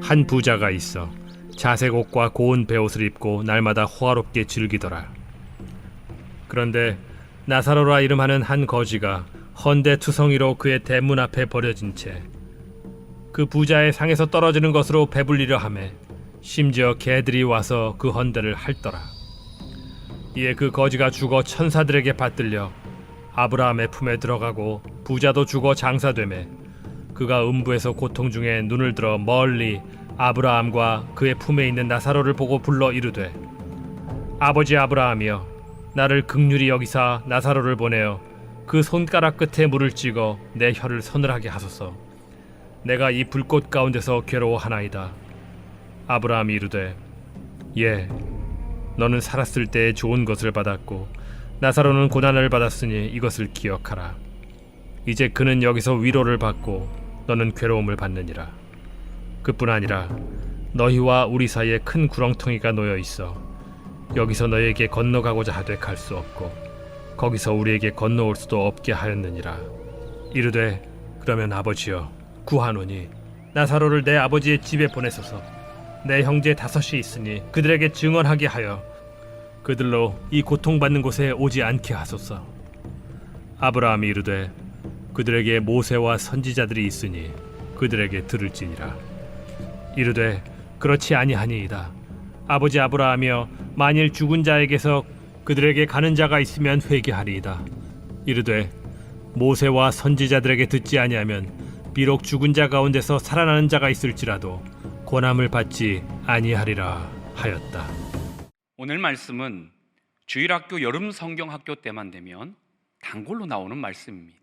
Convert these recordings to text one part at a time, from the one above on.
한 부자가 있어 자색 옷과 고운 베옷을 입고 날마다 호화롭게 즐기더라. 그런데 나사로라 이름하는 한 거지가 헌데투성이로 그의 대문 앞에 버려진 채 그 부자의 상에서 떨어지는 것으로 배불리려 하매 심지어 개들이 와서 그 헌데를 핥더라. 이에 그 거지가 죽어 천사들에게 받들려 아브라함의 품에 들어가고 부자도 죽어 장사되매 그가 음부에서 고통 중에 눈을 들어 멀리 아브라함과 그의 품에 있는 나사로를 보고 불러 이르되, 아버지 아브라함이여, 나를 긍휼히 여기사 나사로를 보내어 그 손가락 끝에 물을 찍어 내 혀를 서늘하게 하소서. 내가 이 불꽃 가운데서 괴로워하나이다. 아브라함이 이르되, 예, 너는 살았을 때에 좋은 것을 받았고 나사로는 고난을 받았으니 이것을 기억하라. 이제 그는 여기서 위로를 받고 너는 괴로움을 받느니라. 그뿐 아니라 너희와 우리 사이에 큰 구렁텅이가 놓여 있어 여기서 너희에게 건너가고자 하되 갈 수 없고 거기서 우리에게 건너올 수도 없게 하였느니라. 이르되, 그러면 아버지여, 구하노니 나사로를 내 아버지의 집에 보내소서. 내 형제 5이 있으니 그들에게 증언하게 하여 그들로 이 고통받는 곳에 오지 않게 하소서. 아브라함이 이르되, 그들에게 모세와 선지자들이 있으니 그들에게 들을지니라. 이르되, 그렇지 아니하니이다. 아버지 아브라함이여, 만일 죽은 자에게서 그들에게 가는 자가 있으면 회개하리이다. 이르되, 모세와 선지자들에게 듣지 아니하면 비록 죽은 자 가운데서 살아나는 자가 있을지라도 고난을 받지 아니하리라 하였다. 오늘 말씀은 주일학교 여름 성경학교 때만 되면 단골로 나오는 말씀입니다.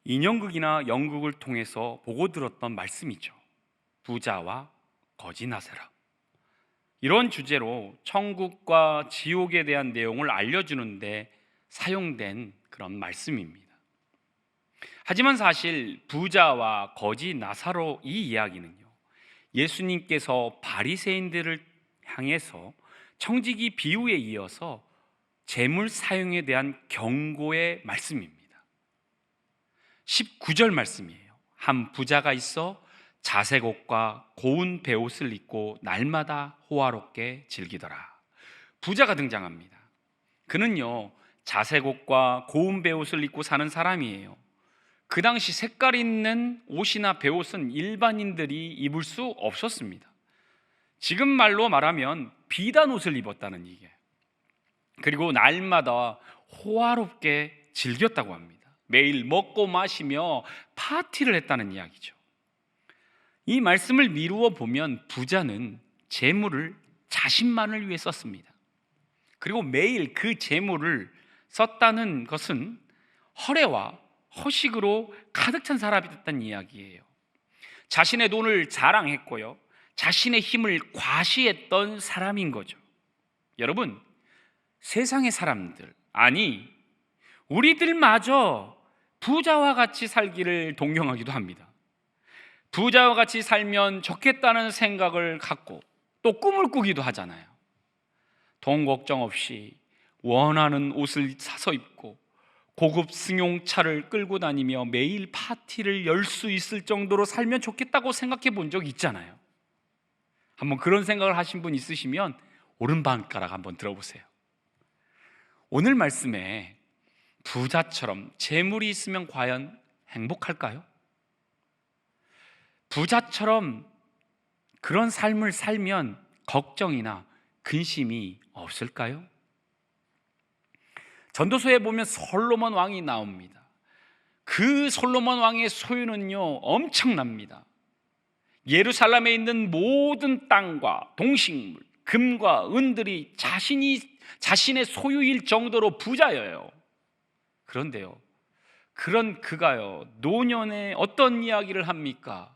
인형극이나 연극을 통해서 보고 들었던 말씀이죠. 부자와 거지 나사로. 이런 주제로 천국과 지옥에 대한 내용을 알려주는데 사용된 그런 말씀입니다. 하지만 사실 부자와 거지 나사로 이 이야기는요, 예수님께서 바리새인들을 향해서 청지기 비유에 이어서 재물 사용에 대한 경고의 말씀입니다. 19절 말씀이에요. 한 부자가 있어 자색 옷과 고운 베옷을 입고 날마다 호화롭게 즐기더라. 부자가 등장합니다. 그는요, 자색 옷과 고운 베옷을 입고 사는 사람이에요. 그 당시 색깔 있는 옷이나 베옷은 일반인들이 입을 수 없었습니다. 지금 말로 말하면 비단 옷을 입었다는 얘기예요. 그리고 날마다 호화롭게 즐겼다고 합니다. 매일 먹고 마시며 파티를 했다는 이야기죠. 이 말씀을 미루어 보면 부자는 재물을 자신만을 위해 썼습니다. 그리고 매일 그 재물을 썼다는 것은 허례와 허식으로 가득 찬 사람이 됐다는 이야기예요. 자신의 돈을 자랑했고요, 자신의 힘을 과시했던 사람인 거죠. 여러분, 세상의 사람들, 아니 우리들마저 부자와 같이 살기를 동경하기도 합니다. 부자와 같이 살면 좋겠다는 생각을 갖고 또 꿈을 꾸기도 하잖아요. 돈 걱정 없이 원하는 옷을 사서 입고 고급 승용차를 끌고 다니며 매일 파티를 열 수 있을 정도로 살면 좋겠다고 생각해 본 적 있잖아요. 한번 그런 생각을 하신 분 있으시면 오른발가락 한번 들어보세요. 오늘 말씀에 부자처럼 재물이 있으면 과연 행복할까요? 부자처럼 그런 삶을 살면 걱정이나 근심이 없을까요? 전도서에 보면 솔로몬 왕이 나옵니다. 그 솔로몬 왕의 소유는요, 엄청납니다. 예루살렘에 있는 모든 땅과 동식물, 금과 은들이 자신의 소유일 정도로 부자예요. 그런데요, 그런 그가요, 노년에 어떤 이야기를 합니까?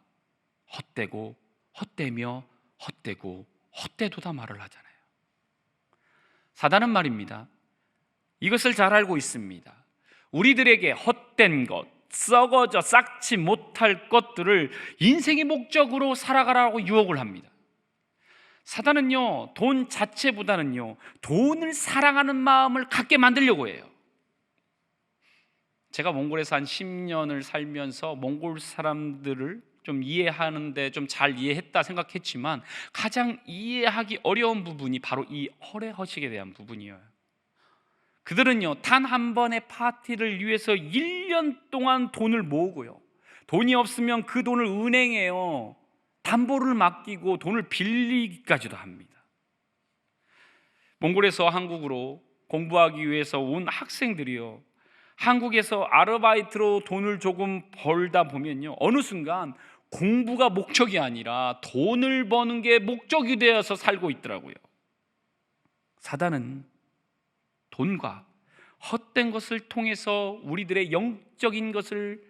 헛되고 헛되며 헛되고 헛되도다 말을 하잖아요. 사단은 말입니다, 이것을 잘 알고 있습니다. 우리들에게 헛된 것, 썩어져 싹지 못할 것들을 인생의 목적으로 살아가라고 유혹을 합니다. 사단은요, 돈 자체보다는요, 돈을 사랑하는 마음을 갖게 만들려고 해요. 제가 몽골에서 한 10년을 살면서 몽골 사람들을 좀 이해하는데 좀 잘 이해했다 생각했지만 가장 이해하기 어려운 부분이 바로 이 허례허식에 대한 부분이에요. 그들은요, 단 한 번의 파티를 위해서 1년 동안 돈을 모으고요, 돈이 없으면 그 돈을 은행에요 담보를 맡기고 돈을 빌리기까지도 합니다. 몽골에서 한국으로 공부하기 위해서 온 학생들이요, 한국에서 아르바이트로 돈을 조금 벌다 보면요, 어느 순간 공부가 목적이 아니라 돈을 버는 게 목적이 되어서 살고 있더라고요. 사단은 돈과 헛된 것을 통해서 우리들의 영적인 것을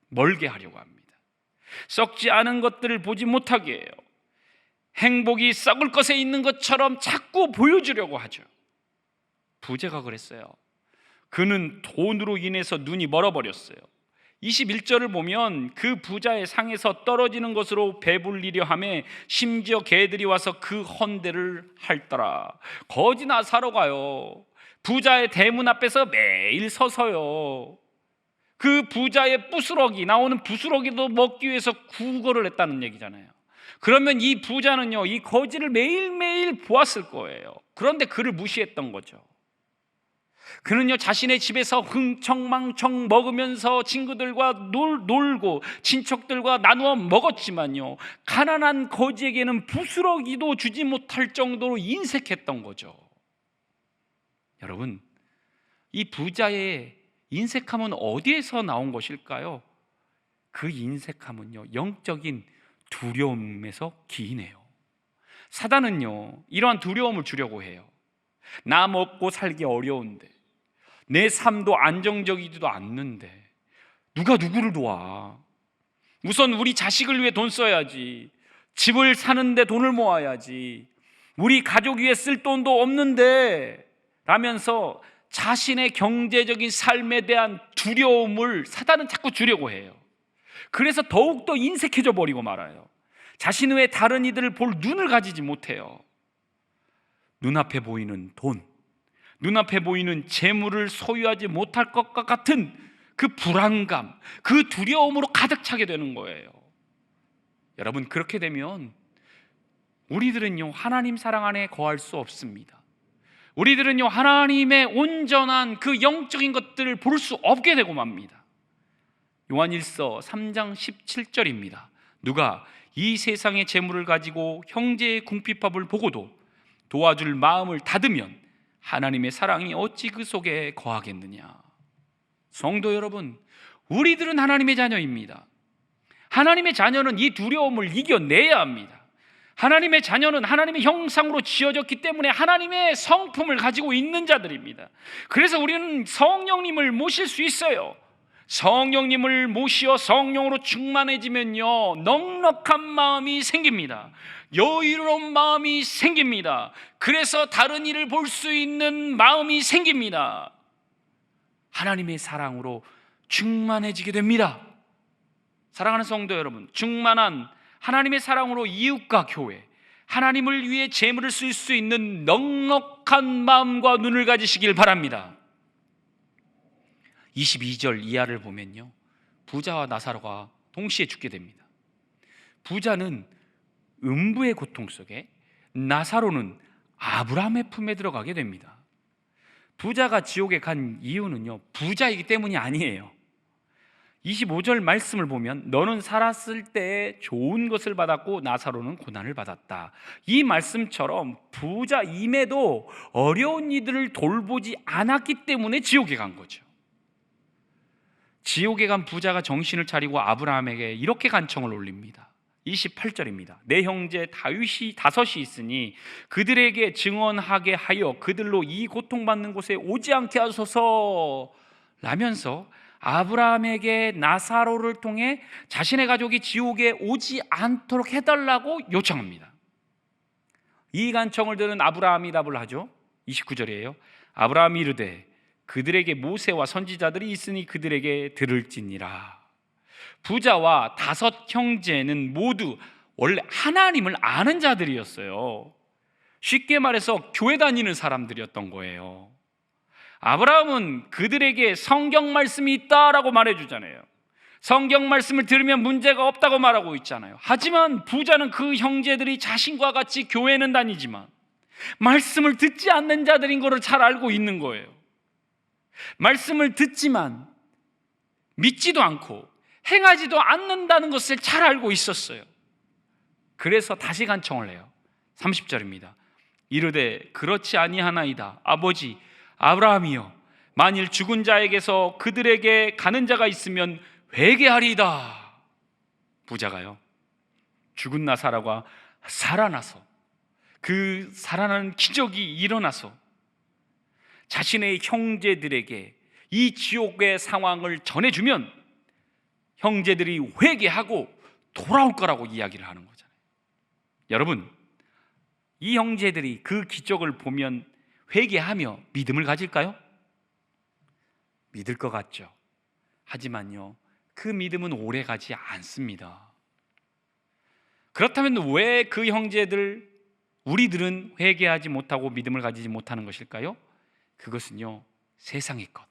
멀게 하려고 합니다. 썩지 않은 것들을 보지 못하게 해요. 행복이 썩을 것에 있는 것처럼 자꾸 보여주려고 하죠. 부제가 그랬어요. 그는 돈으로 인해서 눈이 멀어버렸어요. 21절을 보면 그 부자의 상에서 떨어지는 것으로 배불리려 하며 심지어 개들이 와서 그 헌대를 할더라. 거지 나사로가요, 부자의 대문 앞에서 매일 서서요, 그 부자의 부스러기, 나오는 부스러기도 먹기 위해서 구걸을 했다는 얘기잖아요. 그러면 이 부자는요, 이 거지를 매일매일 보았을 거예요. 그런데 그를 무시했던 거죠. 그는요, 자신의 집에서 흥청망청 먹으면서 친구들과 놀고 친척들과 나누어 먹었지만요, 가난한 거지에게는 부스러기도 주지 못할 정도로 인색했던 거죠. 여러분, 이 부자의 인색함은 어디에서 나온 것일까요? 그 인색함은요, 영적인 두려움에서 기인해요. 사단은요, 이러한 두려움을 주려고 해요. 나 먹고 살기 어려운데, 내 삶도 안정적이지도 않는데 누가 누구를 도와? 우선 우리 자식을 위해 돈 써야지, 집을 사는데 돈을 모아야지, 우리 가족 위해 쓸 돈도 없는데 라면서 자신의 경제적인 삶에 대한 두려움을 사단은 자꾸 주려고 해요. 그래서 더욱더 인색해져 버리고 말아요. 자신 외에 다른 이들을 볼 눈을 가지지 못해요. 눈앞에 보이는 돈, 눈앞에 보이는 재물을 소유하지 못할 것과 같은 그 불안감, 그 두려움으로 가득 차게 되는 거예요. 여러분, 그렇게 되면 우리들은요, 하나님 사랑 안에 거할 수 없습니다. 우리들은요, 하나님의 온전한 그 영적인 것들을 볼 수 없게 되고 맙니다. 요한일서 3장 17절입니다. 누가 이 세상의 재물을 가지고 형제의 궁핍함을 보고도 도와줄 마음을 닫으면 하나님의 사랑이 어찌 그 속에 거하겠느냐. 성도 여러분, 우리들은 하나님의 자녀입니다. 하나님의 자녀는 이 두려움을 이겨내야 합니다. 하나님의 자녀는 하나님의 형상으로 지어졌기 때문에 하나님의 성품을 가지고 있는 자들입니다. 그래서 우리는 성령님을 모실 수 있어요. 성령님을 모시어 성령으로 충만해지면요, 넉넉한 마음이 생깁니다. 여유로운 마음이 생깁니다. 그래서 다른 일을 볼 수 있는 마음이 생깁니다. 하나님의 사랑으로 충만해지게 됩니다. 사랑하는 성도 여러분, 충만한 하나님의 사랑으로 이웃과 교회, 하나님을 위해 재물을 쓸 수 있는 넉넉한 마음과 눈을 가지시길 바랍니다. 22절 이하를 보면요, 부자와 나사로가 동시에 죽게 됩니다. 부자는 음부의 고통 속에, 나사로는 아브라함의 품에 들어가게 됩니다. 부자가 지옥에 간 이유는요, 부자이기 때문이 아니에요. 25절 말씀을 보면 너는 살았을 때 좋은 것을 받았고 나사로는 고난을 받았다. 이 말씀처럼 부자임에도 어려운 이들을 돌보지 않았기 때문에 지옥에 간 거죠. 지옥에 간 부자가 정신을 차리고 아브라함에게 이렇게 간청을 올립니다. 28절입니다. 내 형제 다윗이 5이 있으니 그들에게 증언하게 하여 그들로 이 고통받는 곳에 오지 않게 하소서 라면서 아브라함에게 나사로를 통해 자신의 가족이 지옥에 오지 않도록 해달라고 요청합니다. 이 간청을 들은 아브라함이 답을 하죠. 29절이에요. 아브라함이 이르되 그들에게 모세와 선지자들이 있으니 그들에게 들을지니라. 부자와 5 형제는 모두 원래 하나님을 아는 자들이었어요. 쉽게 말해서 교회 다니는 사람들이었던 거예요. 아브라함은 그들에게 성경 말씀이 있다라고 말해주잖아요. 성경 말씀을 들으면 문제가 없다고 말하고 있잖아요. 하지만 부자는 그 형제들이 자신과 같이 교회는 다니지만 말씀을 듣지 않는 자들인 것을 잘 알고 있는 거예요. 말씀을 듣지만 믿지도 않고 행하지도 않는다는 것을 잘 알고 있었어요. 그래서 다시 간청을 해요. 30절입니다. 이르되 그렇지 아니하나이다. 아버지 아브라함이여, 만일 죽은 자에게서 그들에게 가는 자가 있으면 회개하리이다. 부자가요, 죽은 나사로가 살아나서, 그 살아나는 기적이 일어나서 자신의 형제들에게 이 지옥의 상황을 전해주면 형제들이 회개하고 돌아올 거라고 이야기를 하는 거잖아요. 여러분, 이 형제들이 그 기적을 보면 회개하며 믿음을 가질까요? 믿을 것 같죠. 하지만요, 그 믿음은 오래 가지 않습니다. 그렇다면 왜 그 형제들, 우리들은 회개하지 못하고 믿음을 가지지 못하는 것일까요? 그것은요, 세상의 것,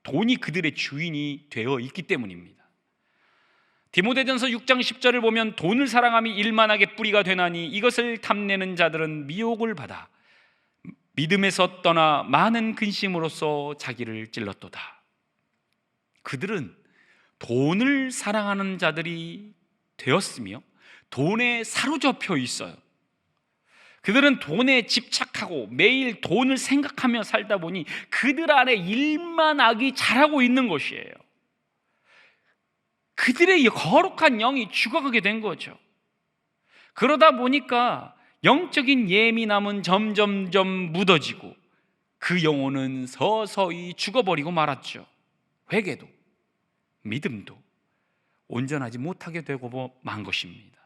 돈이 그들의 주인이 되어 있기 때문입니다. 디모데전서 6장 10절을 보면 돈을 사랑함이 일만하게 뿌리가 되나니 이것을 탐내는 자들은 미혹을 받아 믿음에서 떠나 많은 근심으로써 자기를 찔렀도다. 그들은 돈을 사랑하는 자들이 되었으며 돈에 사로잡혀 있어요. 그들은 돈에 집착하고 매일 돈을 생각하며 살다 보니 그들 안에 일만 악이 자라고 있는 것이에요. 그들의 거룩한 영이 죽어가게 된 거죠. 그러다 보니까 영적인 예민함은 점점점 묻어지고 그 영혼은 서서히 죽어버리고 말았죠. 회개도 믿음도 온전하지 못하게 되고 만 것입니다.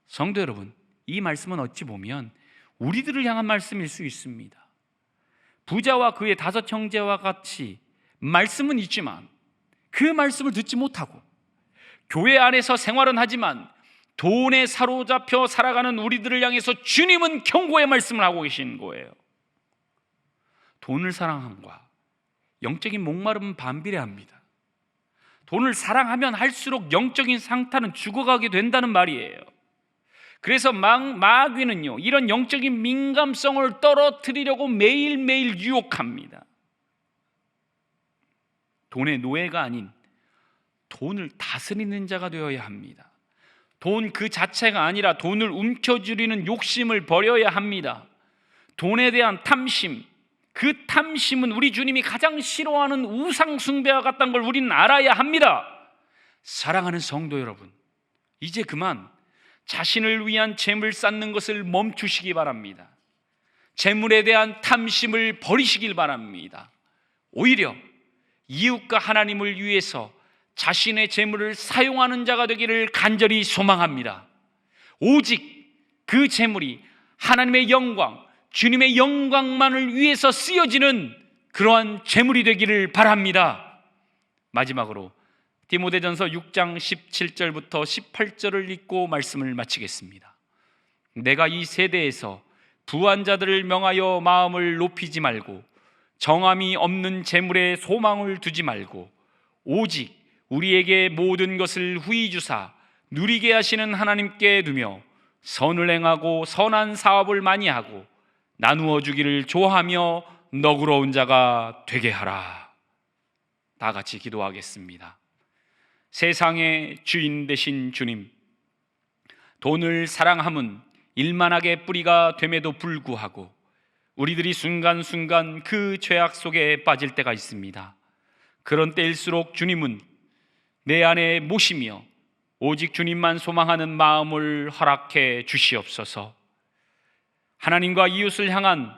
성도 여러분, 이 말씀은 어찌 보면 우리들을 향한 말씀일 수 있습니다. 부자와 그의 5 형제와 같이 말씀은 있지만 그 말씀을 듣지 못하고 교회 안에서 생활은 하지만 돈에 사로잡혀 살아가는 우리들을 향해서 주님은 경고의 말씀을 하고 계신 거예요. 돈을 사랑함과 영적인 목마름은 반비례합니다. 돈을 사랑하면 할수록 영적인 상태는 죽어가게 된다는 말이에요. 그래서 마귀는요, 이런 영적인 민감성을 떨어뜨리려고 매일매일 유혹합니다. 돈의 노예가 아닌 돈을 다스리는 자가 되어야 합니다. 돈 그 자체가 아니라 돈을 움켜쥐리는 욕심을 버려야 합니다. 돈에 대한 탐심, 그 탐심은 우리 주님이 가장 싫어하는 우상 숭배와 같다는 걸 우리는 알아야 합니다. 사랑하는 성도 여러분, 이제 그만 자신을 위한 재물 쌓는 것을 멈추시기 바랍니다. 재물에 대한 탐심을 버리시길 바랍니다. 오히려 이웃과 하나님을 위해서 자신의 재물을 사용하는 자가 되기를 간절히 소망합니다. 오직 그 재물이 하나님의 영광, 주님의 영광만을 위해서 쓰여지는 그러한 재물이 되기를 바랍니다. 마지막으로 디모데전서 6장 17절부터 18절을 읽고 말씀을 마치겠습니다. 내가 이 세대에서 부한 자들을 명하여 마음을 높이지 말고 정함이 없는 재물에 소망을 두지 말고 오직 우리에게 모든 것을 후히 주사 누리게 하시는 하나님께 두며 선을 행하고 선한 사업을 많이 하고 나누어 주기를 좋아하며 너그러운 자가 되게 하라. 다 같이 기도하겠습니다. 세상의 주인 되신 주님, 돈을 사랑함은 일만하게 뿌리가 됨에도 불구하고 우리들이 순간순간 그 죄악 속에 빠질 때가 있습니다. 그런 때일수록 주님은 내 안에 모시며 오직 주님만 소망하는 마음을 허락해 주시옵소서. 하나님과 이웃을 향한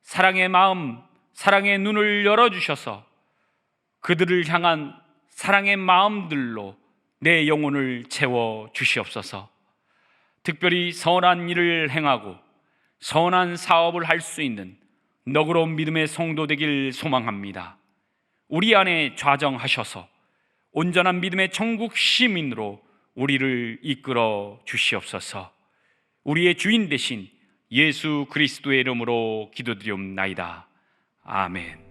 사랑의 마음, 사랑의 눈을 열어주셔서 그들을 향한 사랑의 마음들로 내 영혼을 채워 주시옵소서. 특별히 선한 일을 행하고 선한 사업을 할 수 있는 너그러운 믿음의 성도 되길 소망합니다. 우리 안에 좌정하셔서 온전한 믿음의 천국 시민으로 우리를 이끌어 주시옵소서. 우리의 주인 되신 예수 그리스도의 이름으로 기도드리옵나이다. 아멘.